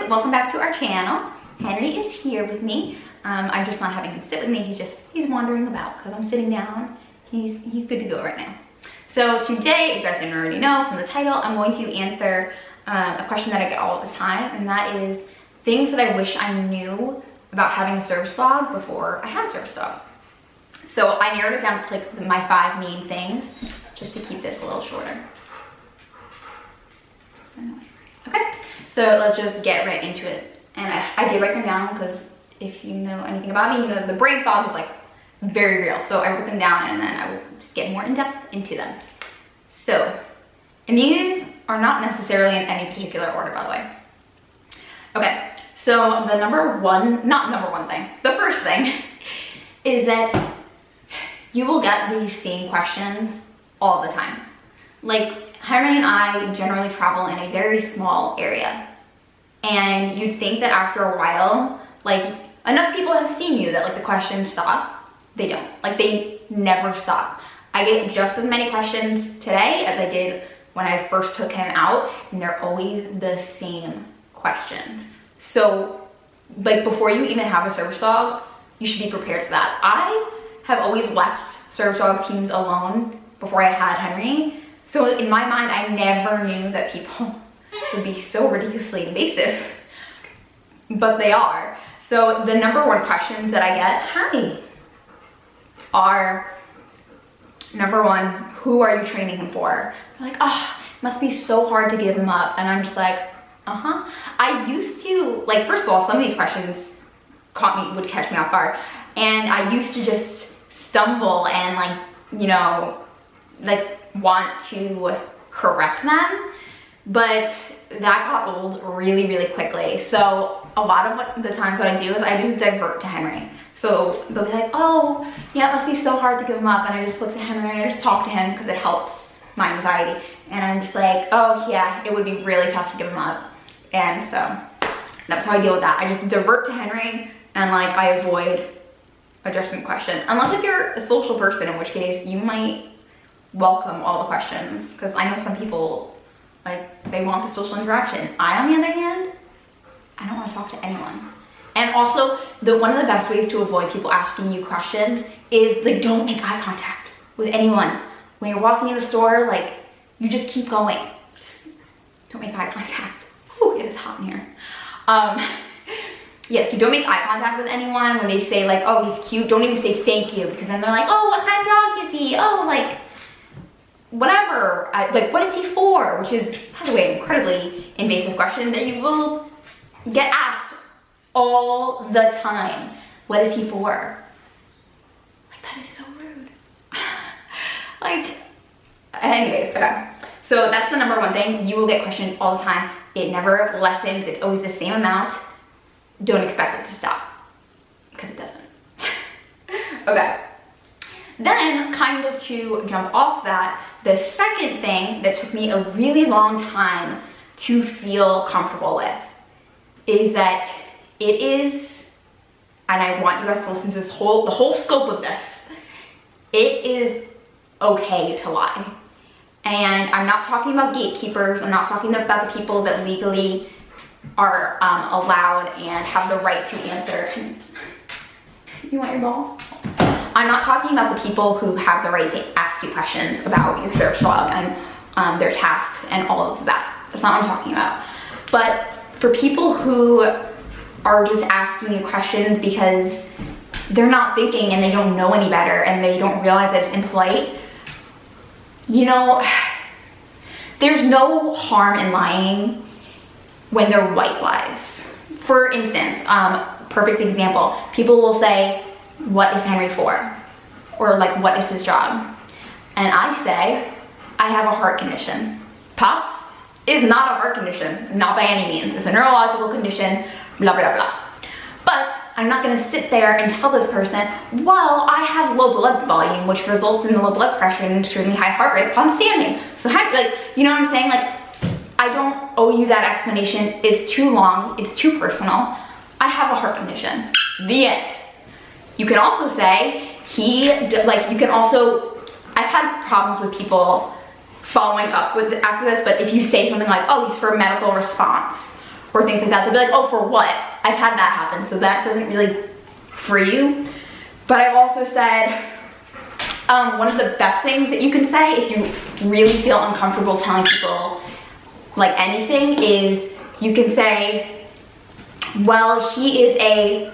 welcome back to our channel. Henry is here with me. I'm just not having him sit with me. He's wandering about because I'm sitting down. He's good to go right now. So today, you guys didn't already know from the title, I'm going to answer a question that I get all the time, and that is things that I wish I knew about having a service dog before I had a service dog. So I narrowed it down to like my 5 main things, just to keep this a little shorter. Okay, so let's just get right into it. And I did write them down because if you know anything about me, you know the brain fog is like very real. So I wrote them down and then I will just get more in depth into them. So, and these are not necessarily in any particular order, by the way. Okay, so the the first thing is that you will get these same questions all the time. Like, Henry and I generally travel in a very small area. And you'd think that after a while, like, enough people have seen you that like the questions stop. They don't. Like, they never stop. I get just as many questions today as I did when I first took him out, and they're always the same questions. So, like, before you even have a service dog, you should be prepared for that. I have always left service dog teams alone before I had Henry. So in my mind, I never knew that people would be so ridiculously invasive, but they are. So the #1 questions that I get, are number 1, who are you training him for? They're like, oh, it must be so hard to give him up. And I'm just like, I used to, like, first of all, some of these questions would catch me off guard. And I used to just stumble and like, you know, like want to correct them, but that got old really, really quickly. So a lot of the times what I do is I just divert to Henry. So they'll be like, oh, yeah, it must be so hard to give him up. And I just look to Henry and I just talk to him because it helps my anxiety. And I'm just like, oh yeah, it would be really tough to give him up. And so that's how I deal with that. I just divert to Henry and like I avoid addressing the question. Unless if you're a social person, in which case you might welcome all the questions, because I know some people, like, they want the social interaction. I, on the other hand, I don't want to talk to anyone. And also, one of the best ways to avoid people asking you questions is, like, don't make eye contact with anyone. When you're walking in the store, like, you just keep going. Just don't make eye contact. Ooh, it is hot in here. Yes, you don't make eye contact with anyone. When they say, like, oh, he's cute, don't even say thank you, because then they're like, oh, what kind of dog is he? Oh, like, whatever, like, what is he for? Which is, by the way, an incredibly invasive question that you will get asked all the time. What is he for? Like, that is so rude. Like, anyways, okay. So that's the #1 thing. You will get questioned all the time. It never lessens. It's always the same amount. Don't expect it to stop, because it doesn't. Okay. Then, kind of to jump off that, the second thing that took me a really long time to feel comfortable with is that it is, and I want you guys to listen to the whole scope of this, it is okay to lie. And I'm not talking about gatekeepers, I'm not talking about the people that legally are allowed and have the right to answer. You want your ball? I'm not talking about the people who have the right to ask you questions about your service dog and their tasks and all of that. That's not what I'm talking about. But for people who are just asking you questions because they're not thinking and they don't know any better and they don't realize that it's impolite, you know, there's no harm in lying when they're white lies. For instance, perfect example, people will say, what is Henry for? Or like, what is his job? And I say, I have a heart condition. POTS is not a heart condition, not by any means. It's a neurological condition, blah, blah, blah. But I'm not gonna sit there and tell this person, well, I have low blood volume, which results in low blood pressure and extremely high heart rate upon standing. So, like, you know what I'm saying? Like, I don't owe you that explanation. It's too long, it's too personal. I have a heart condition, the end. You can also say, I've had problems with people following up with after this, but if you say something like, oh, he's for medical response, or things like that, they'll be like, oh, for what? I've had that happen, so that doesn't really free you. But I've also said, one of the best things that you can say if you really feel uncomfortable telling people like anything is you can say, well, he is a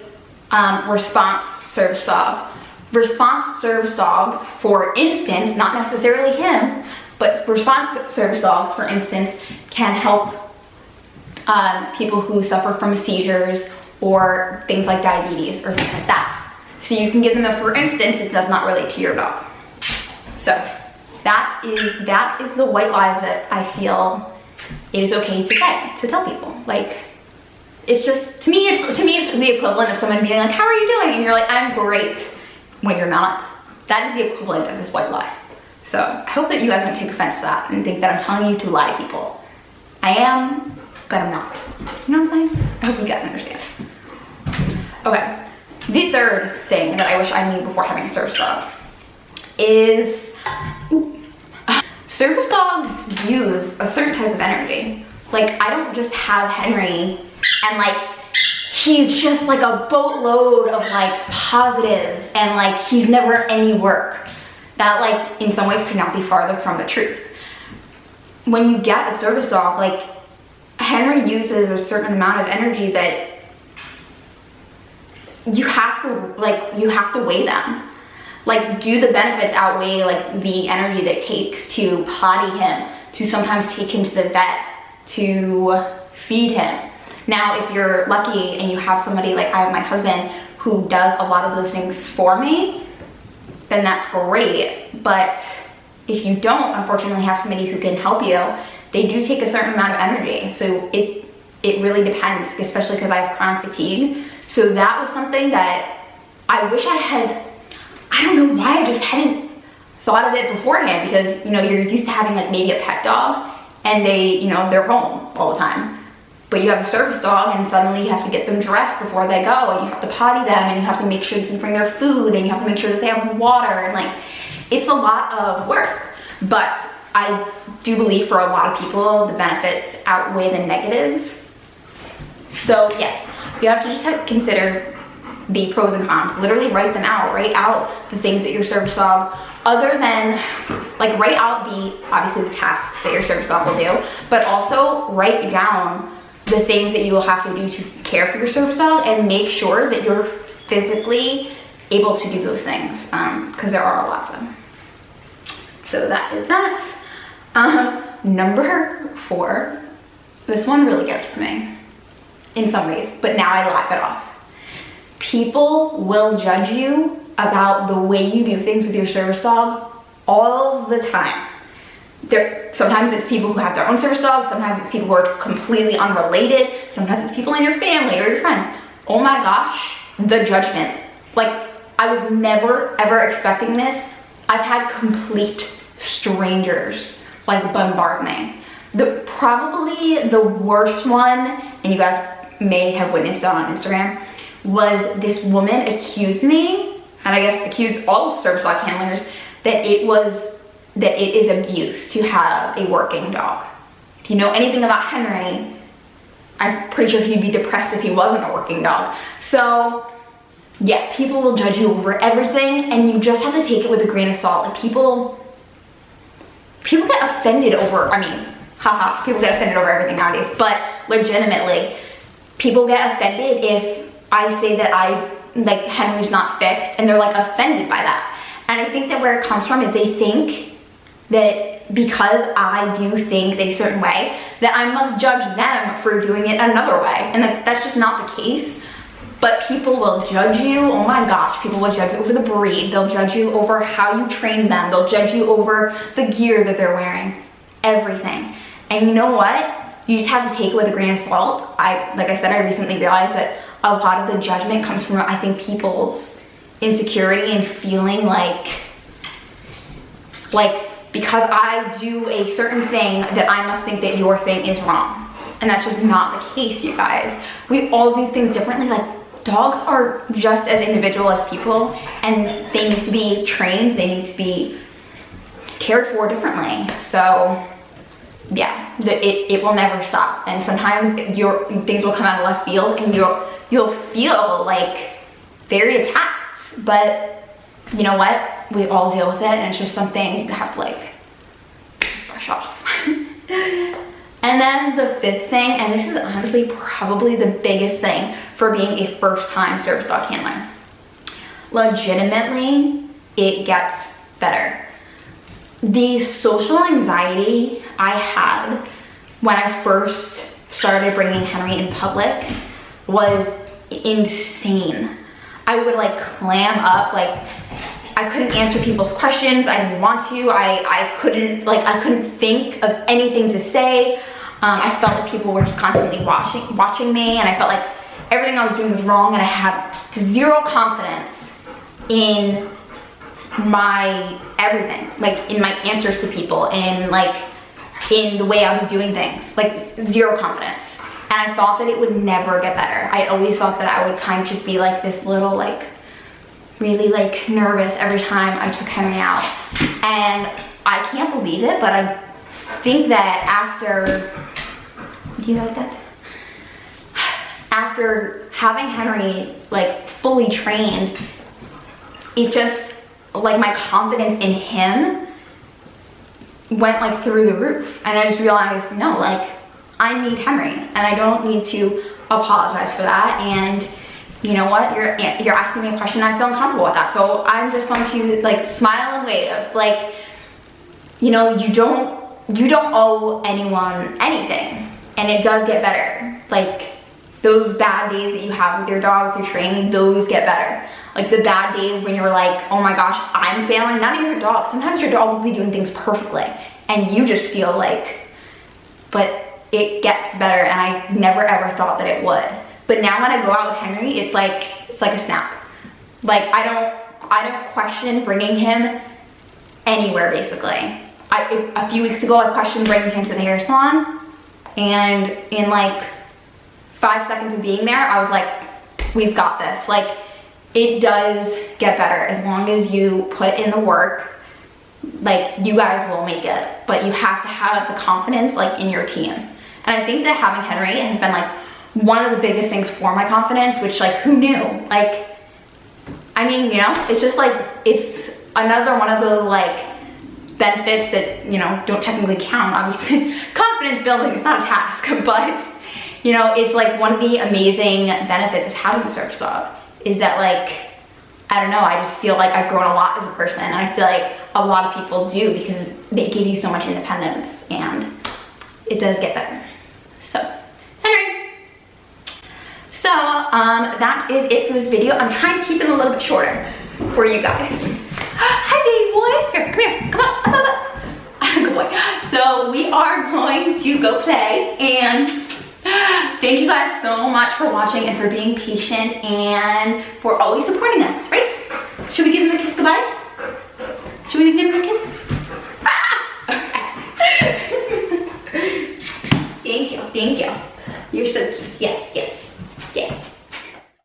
response service dog. Response service dogs, for instance, not necessarily him, but response service dogs, for instance, can help people who suffer from seizures or things like diabetes or things like that. So you can give them a for instance, it does not relate to your dog. So that is the white lies that I feel it is okay to say, to tell people. Like, it's just, to me it's the equivalent of someone being like, how are you doing? And you're like, I'm great, when you're not. That is the equivalent of this white lie. So I hope that you guys don't take offense to that and think that I'm telling you to lie to people. I am, but I'm not. You know what I'm saying? I hope you guys understand. Okay, the third thing that I wish I knew before having a service dog is, service dogs use a certain type of energy. Like, I don't just have Henry and like, he's just like a boatload of like positives and like he's never any work. That like in some ways could not be farther from the truth. When you get a service dog, like Henry uses a certain amount of energy that you have to weigh them. Like, do the benefits outweigh like the energy that it takes to potty him, to sometimes take him to the vet, to feed him? Now, if you're lucky and you have somebody like I have my husband who does a lot of those things for me, then that's great. But if you don't, unfortunately, have somebody who can help you, they do take a certain amount of energy. So it really depends, especially because I have chronic fatigue. So that was something that I wish I had, I don't know why I just hadn't thought of it beforehand, because, you know, you're used to having like maybe a pet dog and they, you know, they're home all the time. But you have a service dog and suddenly you have to get them dressed before they go, and you have to potty them, and you have to make sure that you bring their food, and you have to make sure that they have water, and like, it's a lot of work. But I do believe for a lot of people, the benefits outweigh the negatives. So yes, you have to just consider the pros and cons. Literally write them out. Write out the things that your service dog, other than, like, write out obviously the tasks that your service dog will do, but also write down the things that you will have to do to care for your service dog, and make sure that you're physically able to do those things, because there are a lot of them. So that is that. Number 4, this one really gets to me in some ways, but now I laugh it off. People will judge you about the way you do things with your service dog all the time. Sometimes it's people who have their own service dogs, sometimes it's people who are completely unrelated, sometimes it's people in your family or your friends. Oh my gosh, the judgment. Like, I was never ever expecting this. I've had complete strangers like bombard me. Probably the worst one, and you guys may have witnessed it on Instagram, was this woman accused me, and I guess accused all service dog handlers, that it is abuse to have a working dog. If you know anything about Henry, I'm pretty sure he'd be depressed if he wasn't a working dog. So yeah, people will judge you over everything, and you just have to take it with a grain of salt. Like, people get offended over, I mean, haha, people get offended over everything nowadays, but legitimately, people get offended if I say that like Henry's not fixed, and they're like offended by that. And I think that where it comes from is they think that because I do things a certain way, that I must judge them for doing it another way. And that's just not the case. But people will judge you, oh my gosh, people will judge you over the breed, they'll judge you over how you train them, they'll judge you over the gear that they're wearing, everything. And you know what? You just have to take it with a grain of salt. Like I said, I recently realized that a lot of the judgment comes from, I think, people's insecurity and feeling like because I do a certain thing, that I must think that your thing is wrong. And that's just not the case, you guys. We all do things differently. Like, dogs are just as individual as people, and they need to be trained, they need to be cared for differently. So yeah, it will never stop. And sometimes things will come out of left field and you'll feel like very attacked, but you know what? We all deal with it, and it's just something you have to like brush off. And then the fifth thing, and this is honestly probably the biggest thing for being a first-time service dog handler. Legitimately, it gets better. The social anxiety I had when I first started bringing Henry in public was insane. I would like clam up, like I couldn't answer people's questions. I didn't want to. I couldn't think of anything to say. I felt like people were just constantly watching me, and I felt like everything I was doing was wrong, and I had zero confidence in my everything, like in my answers to people, and like in the way I was doing things, like zero confidence. And I thought that it would never get better. I always thought that I would kind of just be like this little like really like nervous every time I took Henry out. And I can't believe it, but I think that after, do you like that? After having Henry like fully trained, it just, like my confidence in him went like through the roof. And I just realized, no, like I need Henry and I don't need to apologize for that. And you know what, you're asking me a question, I feel uncomfortable with that. So I'm just going to like smile and wave. Like, you know, you don't owe anyone anything, and it does get better. Like those bad days that you have with your dog, with your training, those get better. Like the bad days when you're like, oh my gosh, I'm failing, not even your dog. Sometimes your dog will be doing things perfectly and you just feel like, but it gets better, and I never ever thought that it would. But now when I go out with Henry, it's like a snap. Like I don't question bringing him anywhere basically. A few weeks ago I questioned bringing him to the hair salon, and in like 5 seconds of being there, I was like, we've got this. Like it does get better as long as you put in the work. Like you guys will make it, but you have to have the confidence like in your team. And I think that having Henry has been like one of the biggest things for my confidence, which like who knew? Like, I mean, you know, it's just like, it's another one of those like benefits that, you know, don't technically count, obviously. Confidence building is not a task, but you know, it's like one of the amazing benefits of having a service dog is that like, I don't know, I just feel like I've grown a lot as a person, and I feel like a lot of people do because they give you so much independence, and it does get better. So, Henry. So, that is it for this video. I'm trying to keep them a little bit shorter for you guys. Hi, baby boy. Here, come here. Come on. Good boy. So, we are going to go play, and thank you guys so much for watching and for being patient and for always supporting us, right? Should we give him a kiss goodbye? Should we give him a kiss?